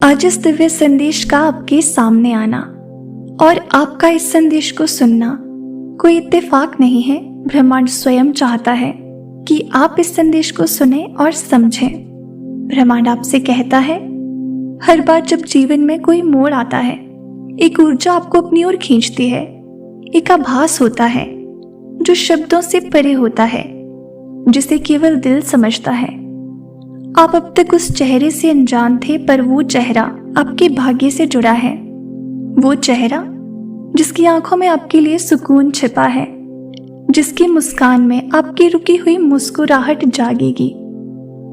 आज इस दिव्य संदेश का आपके सामने आना और आपका इस संदेश को सुनना कोई इत्तेफाक नहीं है। ब्रह्मांड स्वयं चाहता है कि आप इस संदेश को सुने और समझें। ब्रह्मांड आपसे कहता है, हर बार जब जीवन में कोई मोड़ आता है, एक ऊर्जा आपको अपनी ओर खींचती है। एक आभास होता है जो शब्दों से परे होता है, जिसे केवल दिल समझता है। आप अब तक उस चेहरे से अनजान थे, पर वो चेहरा आपके भाग्य से जुड़ा है। वो चेहरा जिसकी आंखों में आपके लिए सुकून छिपा है, जिसकी मुस्कान में आपकी रुकी हुई मुस्कुराहट जागेगी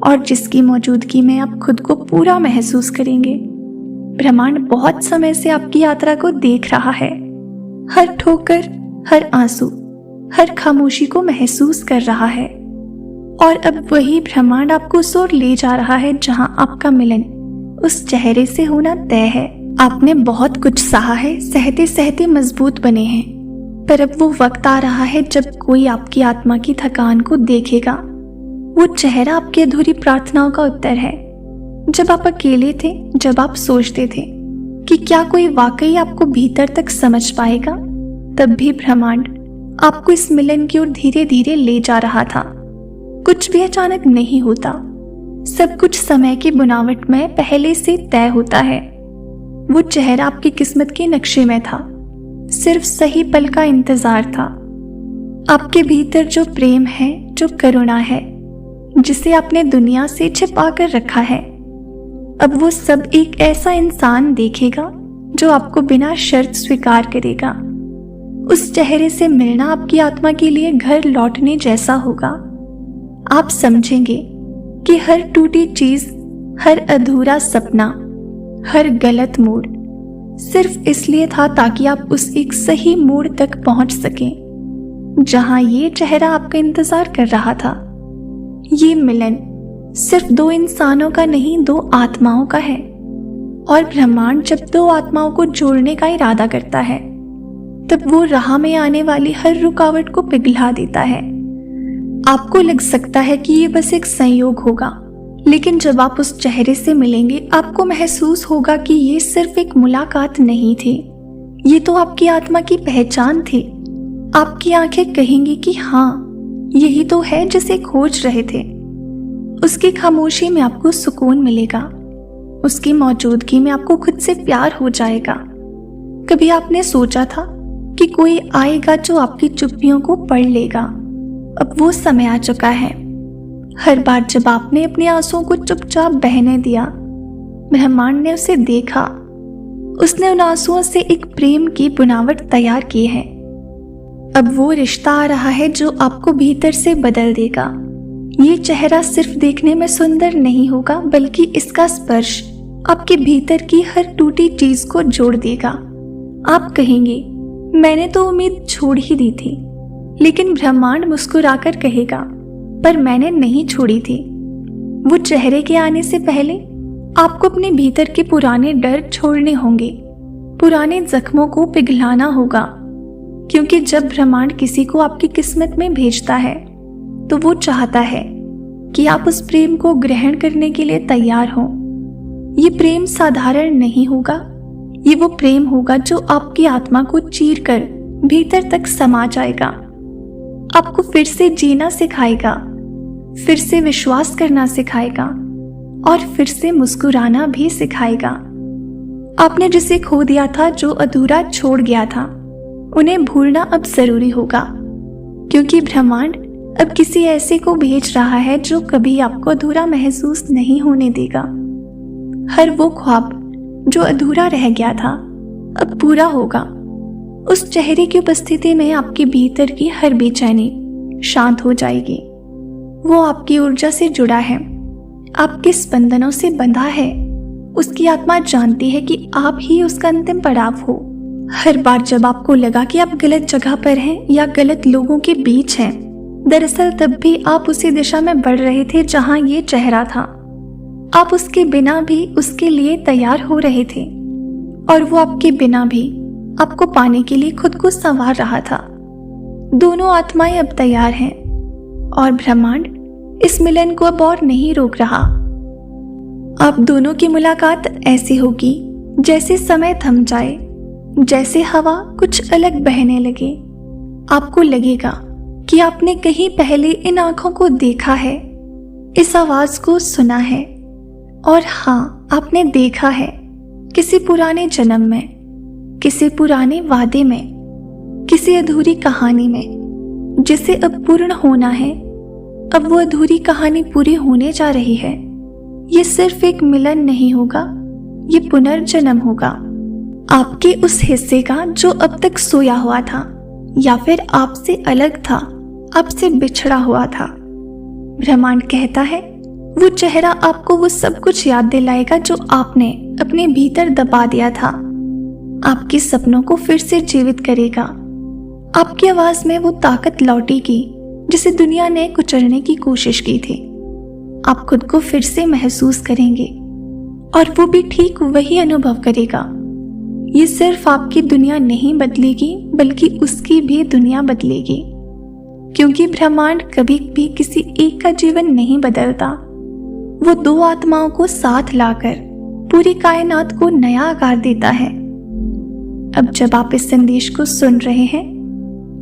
और जिसकी मौजूदगी में आप खुद को पूरा महसूस करेंगे। ब्रह्मांड बहुत समय से आपकी यात्रा को देख रहा है। हर ठोकर, हर आंसू, हर खामोशी को महसूस कर रहा है और अब वही ब्रह्मांड आपको उस ओर ले जा रहा है जहां आपका मिलन उस चेहरे से होना तय है। आपने बहुत कुछ सहा है, सहते सहते मजबूत बने हैं, पर अब वो वक्त आ रहा है जब कोई आपकी आत्मा की थकान को देखेगा। वो चेहरा आपकी अधूरी प्रार्थनाओं का उत्तर है। जब आप अकेले थे, जब आप सोचते थे कि क्या कोई वाकई आपको भीतर तक समझ पाएगा, तब भी ब्रह्मांड आपको इस मिलन की ओर धीरे धीरे ले जा रहा था। कुछ भी अचानक नहीं होता, सब कुछ समय की बुनावट में पहले से तय होता है। वो चेहरा आपकी किस्मत के नक्शे में था, सिर्फ सही पल का इंतजार था। आपके भीतर जो प्रेम है, जो करुणा है, जिसे आपने दुनिया से छिपा कर रखा है, अब वो सब एक ऐसा इंसान देखेगा जो आपको बिना शर्त स्वीकार करेगा। उस चेहरे से मिलना आपकी आत्मा के लिए घर लौटने जैसा होगा। आप समझेंगे कि हर टूटी चीज, हर अधूरा सपना, हर गलत मोड़ सिर्फ इसलिए था ताकि आप उस एक सही मोड़ तक पहुंच सकें जहां ये चेहरा आपका इंतजार कर रहा था। ये मिलन सिर्फ दो इंसानों का नहीं, दो आत्माओं का है। और ब्रह्मांड जब दो आत्माओं को जोड़ने का इरादा करता है, तब वो राह में आने वाली हर रुकावट को पिघला देता है। आपको लग सकता है कि ये बस एक संयोग होगा, लेकिन जब आप उस चेहरे से मिलेंगे, आपको महसूस होगा कि ये सिर्फ एक मुलाकात नहीं थी, ये तो आपकी आत्मा की पहचान थी। आपकी आंखें कहेंगी कि हाँ, यही तो है जिसे खोज रहे थे। उसकी खामोशी में आपको सुकून मिलेगा, उसकी मौजूदगी में आपको खुद से प्यार हो जाएगा। कभी आपने सोचा था कि कोई आएगा जो आपकी चुप्पियों को पढ़ लेगा, अब वो समय आ चुका है। हर बार जब आपने अपने आंसुओं को चुपचाप बहने दिया, ब्रह्मांड ने उसे देखा। उसने उन आंसुओं से एक प्रेम की बुनावट तैयार की है। अब वो रिश्ता आ रहा है जो आपको भीतर से बदल देगा। ये चेहरा सिर्फ देखने में सुंदर नहीं होगा, बल्कि इसका स्पर्श आपके भीतर की हर टूटी चीज को जोड़ देगा। आप कहेंगे, मैंने तो उम्मीद छोड़ ही दी थी, लेकिन ब्रह्मांड मुस्कुराकर कहेगा, पर मैंने नहीं छोड़ी थी। वो चेहरे के आने से पहले आपको अपने भीतर के पुराने डर छोड़ने होंगे, पुराने जख्मों को पिघलाना होगा, क्योंकि जब ब्रह्मांड किसी को आपकी किस्मत में भेजता है, तो वो चाहता है कि आप उस प्रेम को ग्रहण करने के लिए तैयार हों। ये प्रेम साधारण नहीं होगा, ये वो प्रेम होगा जो आपकी आत्मा को चीर कर भीतर तक समा जाएगा। आपको फिर से जीना सिखाएगा, फिर से विश्वास करना सिखाएगा और फिर से मुस्कुराना भी सिखाएगा। आपने जिसे खो दिया था, जो अधूरा छोड़ गया था, उन्हें भूलना अब जरूरी होगा, क्योंकि ब्रह्मांड अब किसी ऐसे को भेज रहा है जो कभी आपको अधूरा महसूस नहीं होने देगा। हर वो ख्वाब जो अधूरा रह गया था, अब पूरा होगा। उस चेहरे की उपस्थिति में आपके भीतर की हर बेचैनी शांत हो जाएगी। वो आपकी ऊर्जा से जुड़ा है, आपके स्पंदनों से बंधा है। उसकी आत्मा जानती है कि आप ही उसका अंतिम पड़ाव हो। हर बार जब आपको लगा कि आप गलत जगह पर हैं या गलत लोगों के बीच हैं, दरअसल तब भी आप उसी दिशा में बढ़ रहे थे जहां ये चेहरा था। आप उसके बिना भी उसके लिए तैयार हो रहे थे और वो आपके बिना भी आपको पाने के लिए खुद को संवार रहा था। दोनों आत्माएं अब तैयार हैं और ब्रह्मांड इस मिलन को अब और नहीं रोक रहा। आप दोनों की मुलाकात ऐसी होगी जैसे समय थम जाए, जैसे हवा कुछ अलग बहने लगे। आपको लगेगा कि आपने कहीं पहले इन आंखों को देखा है, इस आवाज को सुना है, और हाँ, आपने देखा है किसी पुराने जन्म में, किसी पुराने वादे में, किसी अधूरी कहानी में, जिसे अब पूर्ण होना है। अब वो अधूरी कहानी पूरी होने जा रही है। ये सिर्फ एक मिलन नहीं होगा, ये पुनर्जन्म होगा आपके उस हिस्से का जो अब तक सोया हुआ था, या फिर आपसे अलग था, आपसे बिछड़ा हुआ था। ब्रह्मांड कहता है वो चेहरा आपको वो सब कुछ याद दिलाएगा जो आपने अपने भीतर दबा दिया था। आपके सपनों को फिर से जीवित करेगा। आपकी आवाज में वो ताकत लौटेगी जिसे दुनिया ने कुचलने की कोशिश की थी। आप खुद को फिर से महसूस करेंगे, और वो भी ठीक वही अनुभव करेगा। ये सिर्फ आपकी दुनिया नहीं बदलेगी, बल्कि उसकी भी दुनिया बदलेगी, क्योंकि ब्रह्मांड कभी भी किसी एक का जीवन नहीं बदलता। वो दो आत्माओं को साथ लाकर पूरी कायनात को नया आकार देता है। अब जब आप इस संदेश को सुन रहे हैं,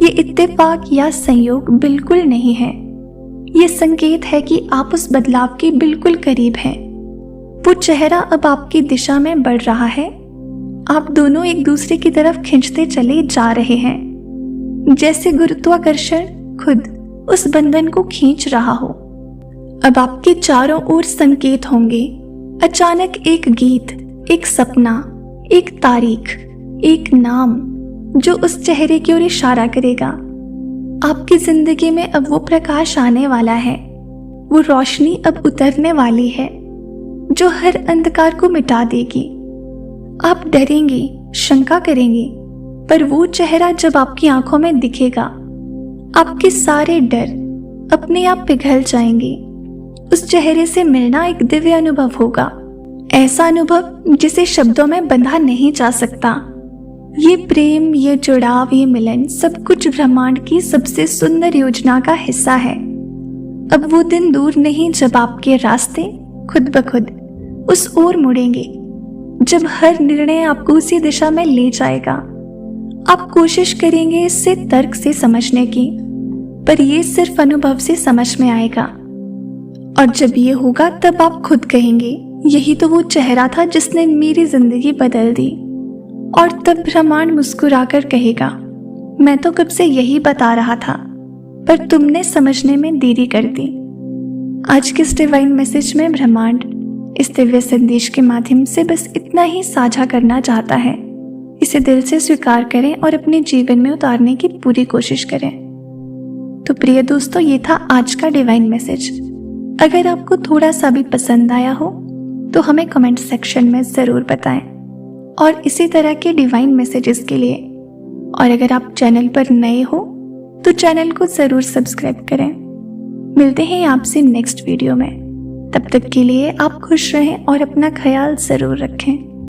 ये इत्तेफाक या संयोग बिल्कुल नहीं है। ये संकेत है कि आप उस बदलाव के बिल्कुल करीब हैं। वो चेहरा अब आपकी दिशा में बढ़ रहा है। आप दोनों एक दूसरे की तरफ खींचते चले जा रहे हैं, जैसे गुरुत्वाकर्षण खुद उस बंधन को खींच रहा हो। अब आपके चारों ओर संकेत होंगे। अचानक एक गीत, एक सपना, एक तारीख, एक नाम जो उस चेहरे की ओर इशारा करेगा। आपकी जिंदगी में अब वो प्रकाश आने वाला है। वो रोशनी अब उतरने वाली है जो हर अंधकार को मिटा देगी। आप डरेंगे, शंका करेंगे, पर वो चेहरा जब आपकी आंखों में दिखेगा, आपके सारे डर अपने आप पिघल जाएंगे। उस चेहरे से मिलना एक दिव्य अनुभव होगा, ऐसा अनुभव जिसे शब्दों में बंधा नहीं जा सकता। ये प्रेम, ये जुड़ाव, ये मिलन सब कुछ ब्रह्मांड की सबसे सुंदर योजना का हिस्सा है। अब वो दिन दूर नहीं जब आपके रास्ते खुद ब खुद उस ओर मुड़ेंगे, जब हर निर्णय आपको उसी दिशा में ले जाएगा। आप कोशिश करेंगे इससे तर्क से समझने की, पर ये सिर्फ अनुभव से समझ में आएगा। और जब ये होगा तब आप खुद कहेंगे, यही तो वो चेहरा था जिसने मेरी जिंदगी बदल दी। और तब ब्रह्मांड मुस्कुराकर कहेगा, मैं तो कब से यही बता रहा था, पर तुमने समझने में देरी कर दी। आज के इस डिवाइन मैसेज में ब्रह्मांड इस दिव्य संदेश के माध्यम से बस इतना ही साझा करना चाहता है। इसे दिल से स्वीकार करें और अपने जीवन में उतारने की पूरी कोशिश करें। तो प्रिय दोस्तों, ये था आज का डिवाइन मैसेज। अगर आपको थोड़ा सा भी पसंद आया हो तो हमें कमेंट सेक्शन में ज़रूर बताएं। और इसी तरह के डिवाइन मैसेजेस के लिए, और अगर आप चैनल पर नए हो तो चैनल को ज़रूर सब्सक्राइब करें। मिलते हैं आपसे नेक्स्ट वीडियो में। तब तक के लिए आप खुश रहें और अपना ख्याल ज़रूर रखें।